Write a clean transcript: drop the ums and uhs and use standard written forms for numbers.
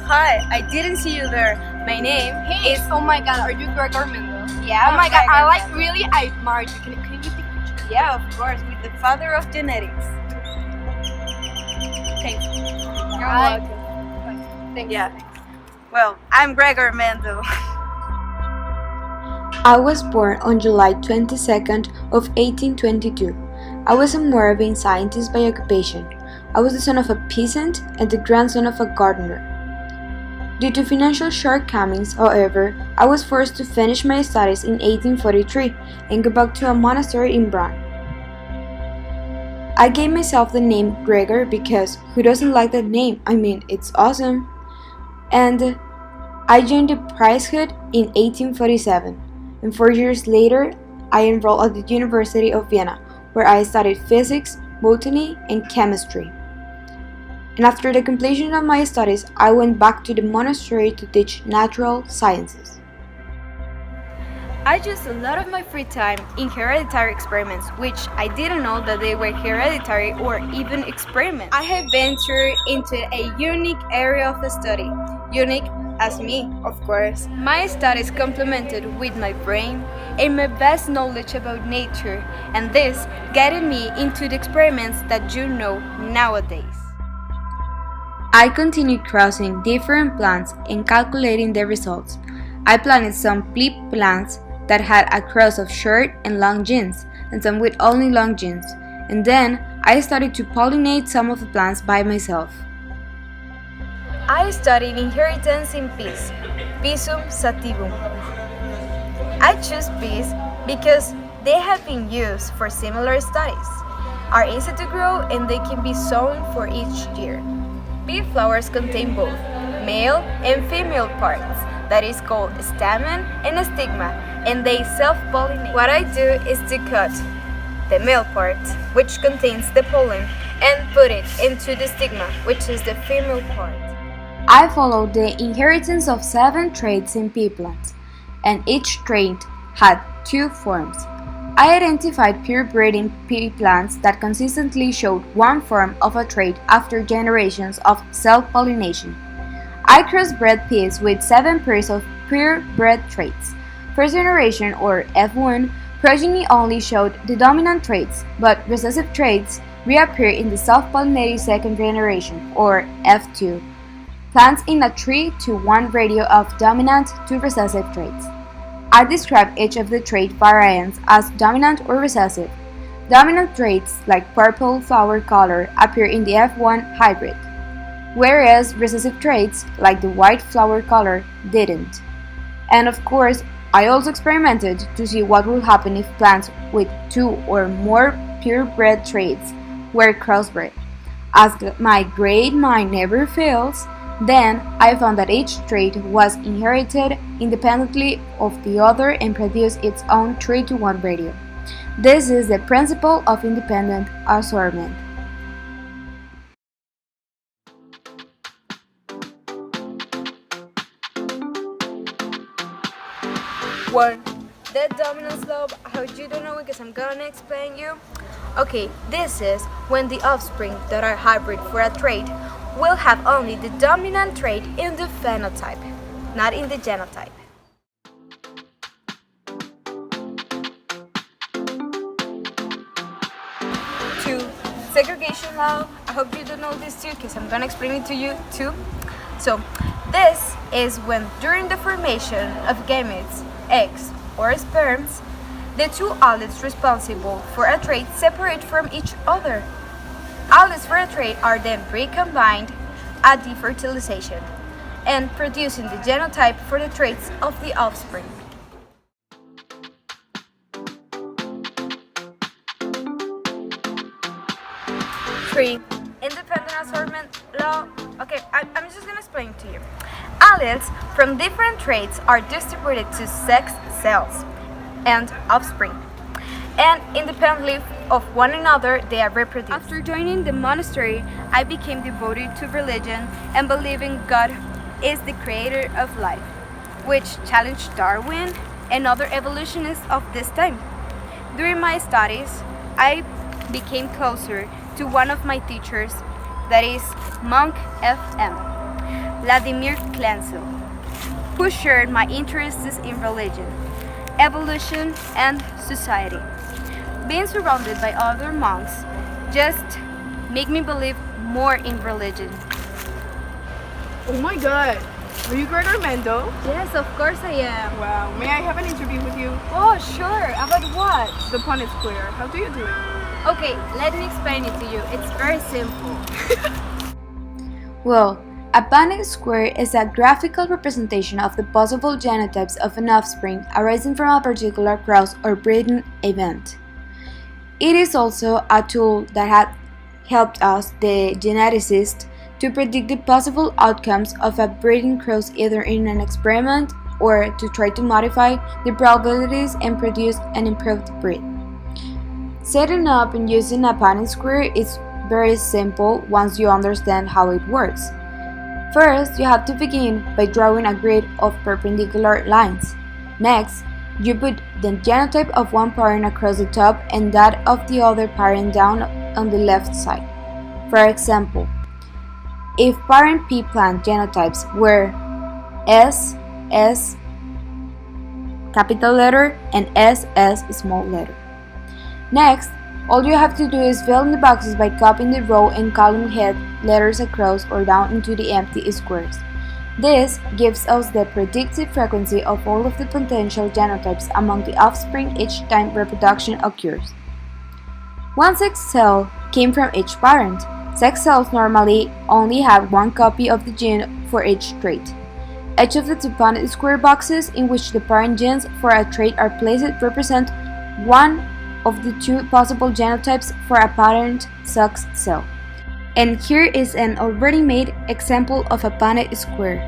Hi, I didn't see you there. My name is. Oh my god, are you Gregor Mendel? Yeah. Oh my god, Gregor Mendel. really, I admire you. Can you take a picture? Yeah, of course, with the father of genetics. Thanks. You're Hi. welcome. Thanks. Yeah. Well, I'm Gregor Mendel. I was born on July 22nd of 1822. I was a Moravian scientist by occupation. I was the son of a peasant and the grandson of a gardener. Due to financial shortcomings, however, I was forced to finish my studies in 1843 and go back to a monastery in Braun. I gave myself the name Gregor because who doesn't like that name? I mean, it's awesome. And I joined the priesthood in 1847, and 4 years later, I enrolled at the University of Vienna, where I studied physics, botany, and chemistry. And after the completion of my studies, I went back to the monastery to teach natural sciences. I used a lot of my free time in hereditary experiments, which I didn't know that they were hereditary or even experiments. I have ventured into a unique area of study, unique as me, of course. My studies complemented with my brain and my vast knowledge about nature, and this guided me into the experiments that you know nowadays. I continued crossing different plants and calculating the results. I planted some pleb plants that had a cross of short and long genes, and some with only long genes, and then I started to pollinate some of the plants by myself. I studied inheritance in peas, Pisum sativum. I choose peas because they have been used for similar studies, are easy to grow, and they can be sown for each year. Pea flowers contain both male and female parts, that is called stamen and stigma, and they self-pollinate. What I do is to cut the male part, which contains the pollen, and put it into the stigma, which is the female part. I followed the inheritance of 7 traits in pea plants, and each trait had 2 forms. I identified pure-breeding pea plants that consistently showed one form of a trait after generations of self-pollination. I crossbred peas with 7 pairs of pure-bred traits. First generation, or F1, progeny only showed the dominant traits, but recessive traits reappear in the self-pollinated second generation, or F2. Plants in a 3-to-1 ratio of dominant to recessive traits. I describe each of the trait variants as dominant or recessive. Dominant traits like purple flower color appear in the F1 hybrid, whereas recessive traits like the white flower color didn't. And of course, I also experimented to see what would happen if plants with 2 or more purebred traits were crossbred. As my great mind never fails, then I found that each trait was inherited independently of the other and produced its own 3-to-1 ratio. This is the principle of independent assortment. One, the dominant slope. How you don't know because I'm gonna explain you. Okay, this is when the offspring that are hybrid for a trait will have only the dominant trait in the phenotype, not in the genotype. 2, segregation law. I hope you don't know this too because I'm gonna explain it to you too. So, this is when during the formation of gametes, eggs, or sperms, the 2 alleles responsible for a trait separate from each other. Alleles for a trait are then recombined at the fertilization and producing the genotype for the traits of the offspring. 3, independent assortment law. Okay, I'm just gonna explain to you. Alleles from different traits are distributed to sex cells and offspring, and independently of one another, they are reproduced. After joining the monastery, I became devoted to religion and believing God is the creator of life, which challenged Darwin and other evolutionists of this time. During my studies, I became closer to one of my teachers, that is Monk FM. Vladimir Klenzel, who shared my interests in religion, evolution, and society. Being surrounded by other monks just make me believe more in religion. Oh my god. Are you Gregor Mendel? Yes, of course I am. Wow. May I have an interview with you? Oh, sure. About what? The Punnett Square. How do you do it? Okay, let me explain it to you. It's very simple. Well, a Punnett square is a graphical representation of the possible genotypes of an offspring arising from a particular cross or breeding event. It is also a tool that has helped us, the geneticists, to predict the possible outcomes of a breeding cross either in an experiment or to try to modify the probabilities and produce an improved breed. Setting up and using a Punnett square is very simple once you understand how it works. First, you have to begin by drawing a grid of perpendicular lines. Next, you put the genotype of one parent across the top and that of the other parent down on the left side. For example, if parent pea plant genotypes were S, S, capital letter, and S, S, small letter. Next, all you have to do is fill in the boxes by copying the row and column head letters across or down into the empty squares. This gives us the predicted frequency of all of the potential genotypes among the offspring each time reproduction occurs. One sex cell came from each parent. Sex cells normally only have one copy of the gene for each trait. Each of the two Punnett square boxes in which the parent genes for a trait are placed represent one of the two possible genotypes for a parent sex cell. And here is an already made example of a Punnett square.